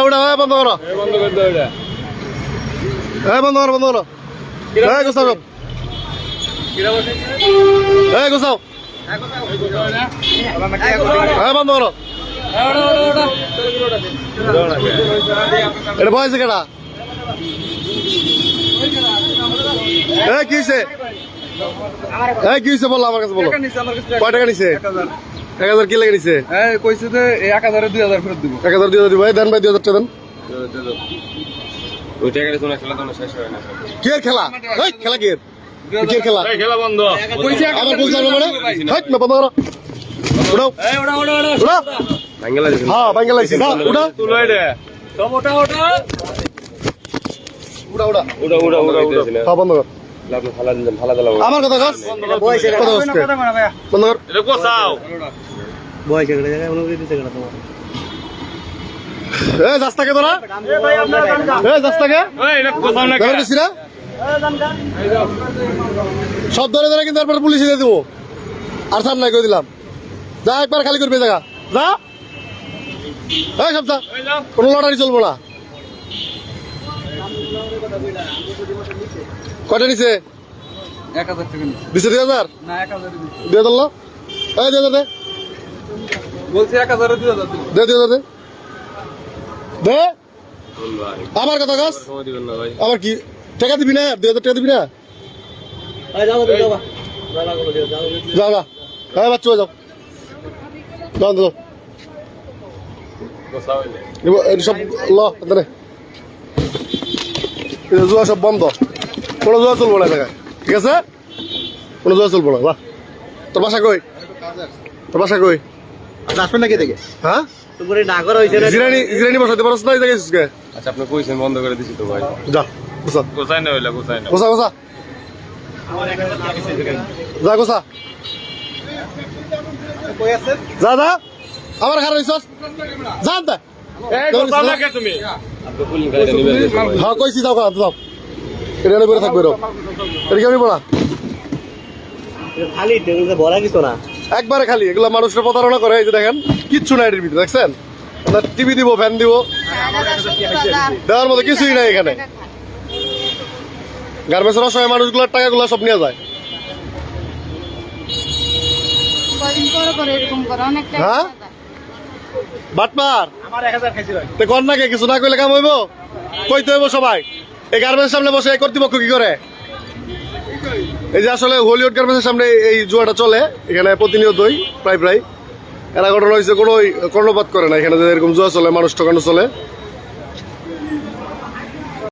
ওটা বন্ধ করো, বন্ধ করো, বন্ধ করো। গোসাও সব, গোসাও, বন্ধ করো। এটা বয়সে কেটা কি হয়েছে? কি হয়েছে বললো আমার কাছে, বলো কয় টাকা নিছে? 1000 কি লেগে নিছে? কইছে যে 1000 2000 ফেরত দিব। 1000 2000 দিব। দেন ভাই 2000 টাকা দেন। ওই টাকা দিয়ে খেলা তো শেষ হয় না। কি এর খেলা? খেলা কি এর? কি এর খেলা? খেলা বন্ধ। কইছে আমার বুঝলাম না মানে। না বন্ধ করো। উড়াও, উড়াও। বাঙ্গালা দিছেন। হ্যাঁ বাঙ্গালা দিছি। না উড়াও, তুলো এটা। সব ওটা। উড়া উড়া উড়া। হ্যাঁ বন্ধ কর। আপনি ফালা দিলেন, ফালা দিলাম। আমার কথা কস, কথা কস বন্ধ কর। এটা কোসাও। বয়সে গেলে জায়গায় অনুমতি দিতে গেল তোমার। যাস থাকে তোরা, যাস থাকে। এটা কোসাও না। দিছি না সব ধরে ধরে, কিন্তু তারপরে পুলিশে দিয়ে দেবো। আর সার নাই করে দিলাম। যা একবার খালি করবে জায়গা, যা সব যা, কোনো লটারি চলবো না। কয়টা নিছে? 1000 টাকা দিছে 2000 না 1000 দিয়ে দিল। 2000 দে, বলছি 1000 2000 দে 2000 দে দে। আমার কথা গাছ, সময় দিবেন না ভাই। আবার কি টাকা দিবি না? 2000 টাকা দিবি না? যাও যা যা, হ্যাঁ বাচ্চা যাও, যাও যাও। কোসাও এই সব ল এখানে, জুয়া সব বন্ধ। কোনো জুয়া চলবো না জায়গায়, ঠিক আছে? কোনো জুয়া চলবো না। বাহ, তোর বাসা কই? তোর বাসা কই? আসবেন নাকি দেখে? হ্যাঁ তোমার না করা হয়েছে জিরানি বসাতে পারছ না? এই জায়গায় আচ্ছা আপনি কইছেন বন্ধ করে দিছি তো ভাই। যা গোসা, কোসাই না হইলা কোসাই না। গোসা গোসা, যা গোসা, যা যা। আবার খারাপ হইছস, জান তা এই কোসাও না কে তুমি? আপনি পুলিশ গাড়িটা নিবেন। হ্যাঁ কইছি, যাও খারাপ যাও। এটা নিয়ে বেরো থাকবে, এটা কেউ নিবো না। খালি টেবিলটা ভরা কিছু না। একবারে খালি, এগুলো মানুষের প্রতারণা করে। এই যে দেখেন, কিচ্ছু নাই এর ভিতরে, দেখছেন? টিভি দিব, ফ্যান দিব, দেওয়ার মতো কিছুই নাই এখানে। গার্মেন্টসের অসহায় মানুষগুলোর টাকাগুলো সব নিয়ে যায়। হ্যাঁ বাটপার কন্যাকে কিছু না কইলে কাম হইব? কইতে হইব সবাই। এই গার্মেন্টস সামনে বসে এই কর্তৃপক্ষ কি করে? এই যে আসলে হলিউড গার্মেন্টসের সামনে এই জুয়াটা চলে, এখানে প্রতিনিয়তই প্রায় এরা ঘটনা হয়েছে, কোনো কর্ণপাত করে না এখানে। যে এরকম জুয়া চলে, মানুষ ঠকানো চলে,